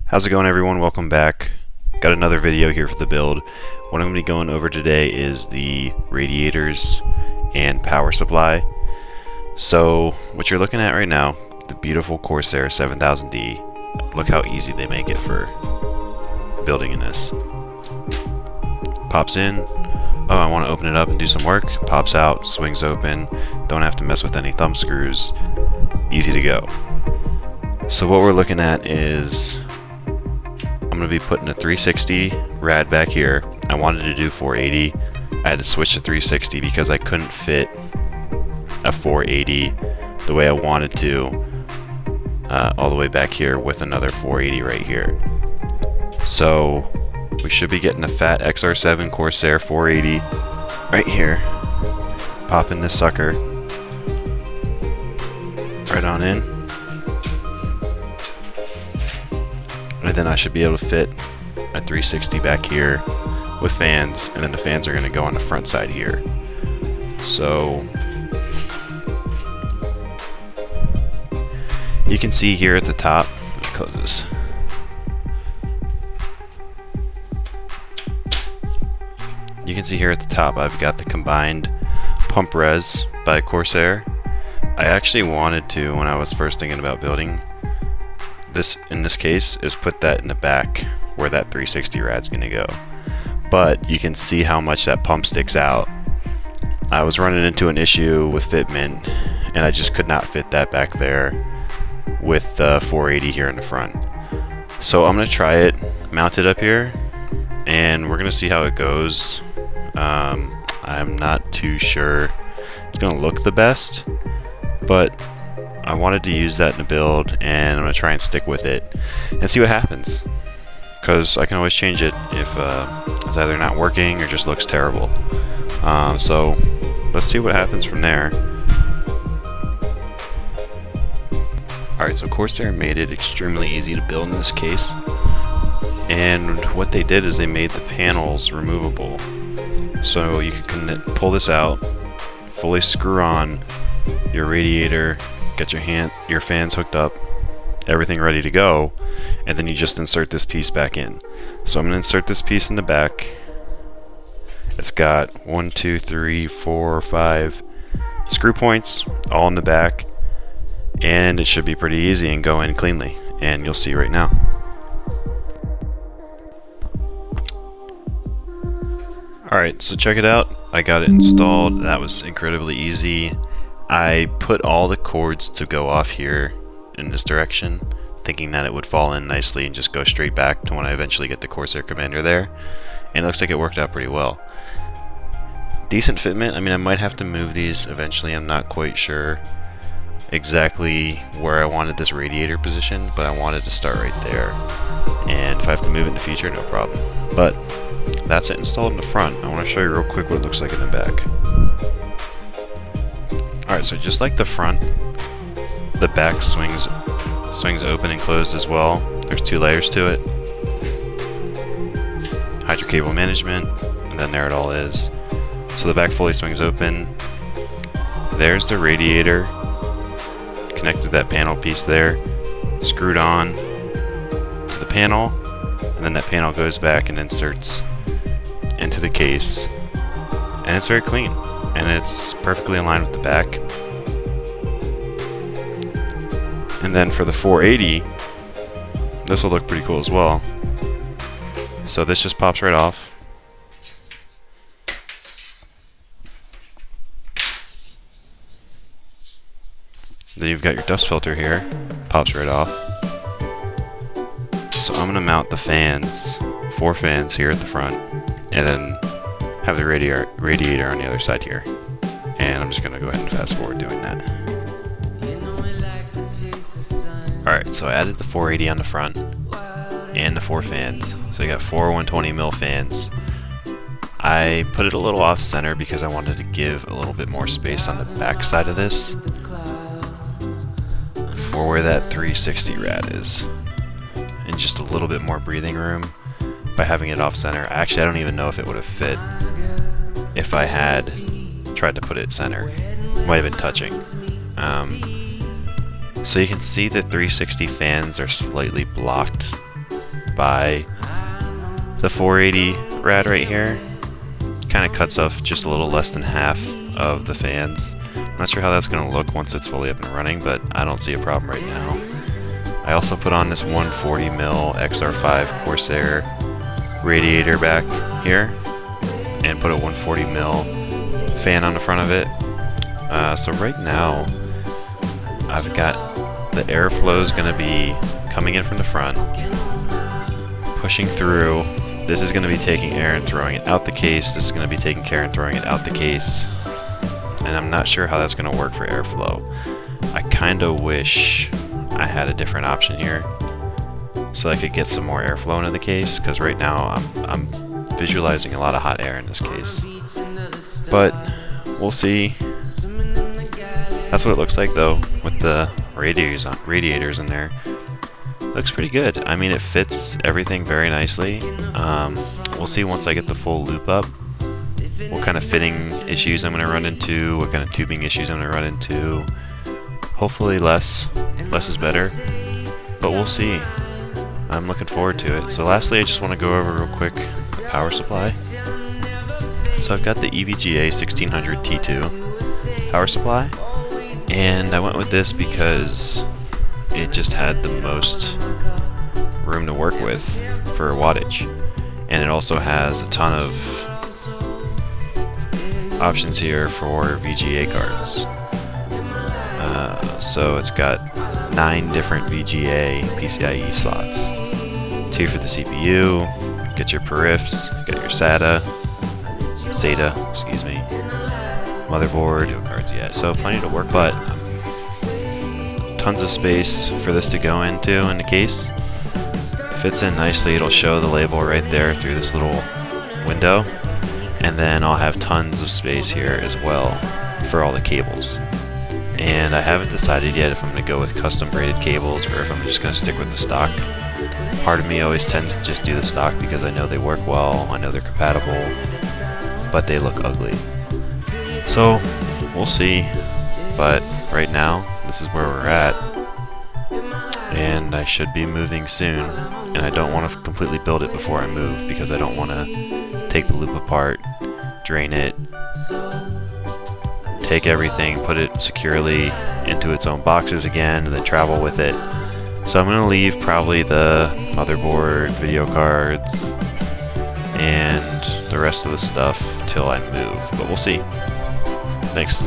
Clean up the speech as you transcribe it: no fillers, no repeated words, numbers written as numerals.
How's it going, everyone? Welcome back. Got another video here for the build. What I'm going to be going over today is the radiators and power supply. So what you're looking at right now, the beautiful Corsair 7000D. Look how easy they make it for building in this. Pops in. Oh, I want to open it up and do some work. Pops out, swings open. Don't have to mess with any thumb screws. Easy to go. So what we're looking at is I'm going to be putting a 360 rad back here. I wanted to do 480. I had to switch to 360 because I couldn't fit a 480 the way I wanted to all the way back here with another 480 right here. So we should be getting a fat XR7 Corsair 480 right here. Popping this sucker right on in. And then I should be able to fit a 360 back here with fans, and then the fans are going to go on the front side here. So you can see here at the top, let me close this. You can see here at the top I've got the combined pump res by Corsair. I actually wanted to, when I was first thinking about building this, in this case, is put that in the back where that 360 rad's gonna go. But you can see how much that pump sticks out. I was running into an issue with fitment and I just could not fit that back there with the 480 here in the front. So I'm gonna try it, mount it up here, and we're gonna see how it goes. I'm not too sure it's gonna look the best, but I wanted to use that in the build, and I'm going to try and stick with it and see what happens, because I can always change it if it's either not working or just looks terrible. So let's see what happens from there. Alright, so Corsair made it extremely easy to build in this case, and what they did is they made the panels removable. So you can pull this out, fully screw on your radiator, get your fans hooked up, everything ready to go, and then you just insert this piece back in. So I'm going to insert this piece in the back. It's got 1, 2, 3, 4, 5 screw points all in the back, and it should be pretty easy and go in cleanly, and you'll see right now. Alright, so check it out. I got it installed. That was incredibly easy. I put all the cords to go off here in this direction, thinking that it would fall in nicely and just go straight back to when I eventually get the Corsair Commander there. And it looks like it worked out pretty well. Decent fitment. I mean, I might have to move these eventually. I'm not quite sure exactly where I wanted this radiator position, but I wanted to start right there. And if I have to move it in the future, no problem. But that's it installed in the front. I want to show you real quick what it looks like in the back. Alright, so just like the front, the back swings open and closed as well. There's 2 layers to it. Hydro cable management, and then there it all is. So the back fully swings open. There's the radiator, connected that panel piece there, screwed on to the panel, and then that panel goes back and inserts into the case, and it's very clean. And it's perfectly in line with the back. And then for the 480, this will look pretty cool as well. So this just pops right off. Then you've got your dust filter here, pops right off. So I'm gonna mount the fans, 4 fans here at the front, and then have the radiator on the other side here, and I'm just gonna go ahead and fast forward doing that. Alright, so I added the 480 on the front and the 4 fans, so you got 4 120mm fans. I put it a little off center because I wanted to give a little bit more space on the back side of this for where that 360 rad is, and just a little bit more breathing room by having it off center. Actually, I don't even know if it would have fit if I had tried to put it center. It might have been touching. So you can see the 360 fans are slightly blocked by the 480 rad right here. Kind of cuts off just a little less than half of the fans. Not sure how that's going to look once it's fully up and running, but I don't see a problem right now. I also put on this 140mm XR5 Corsair radiator back here and put a 140mm fan on the front of it. So right now I've got the airflow is going to be coming in from the front, pushing through. This is going to be taking air and throwing it out the case. This is going to be taking air and throwing it out the case. And I'm not sure how that's going to work for airflow. I kind of wish I had a different option here so I could get some more airflow into the case, because right now I'm visualizing a lot of hot air in this case. But we'll see. That's what it looks like though, with the radiators in there. Looks pretty good. I mean, it fits everything very nicely. We'll see once I get the full loop up what kind of fitting issues I'm going to run into, what kind of tubing issues I'm going to run into. Hopefully less is better, but we'll see. I'm looking forward to it. So lastly, I just want to go over real quick the power supply. So I've got the EVGA 1600 T2 power supply, and I went with this because it just had the most room to work with for wattage, and it also has a ton of options here for VGA cards. So it's got 9 different VGA PCIe slots. 2 for the CPU, get your perifs, got your SATA, excuse me, motherboard, no cards yet, so plenty to work, but tons of space for this to go into in the case. Fits in nicely. It'll show the label right there through this little window, and then I'll have tons of space here as well for all the cables. And I haven't decided yet if I'm going to go with custom braided cables or if I'm just going to stick with the stock. Part of me always tends to just do the stock because I know they work well, I know they're compatible, but they look ugly. So we'll see, but right now this is where we're at, and I should be moving soon, and I don't want to completely build it before I move because I don't want to take the loop apart, drain it, take everything, put it securely into its own boxes again, and then travel with it. So I'm going to leave probably the motherboard, video cards, and the rest of the stuff till I move, but we'll see. Thanks.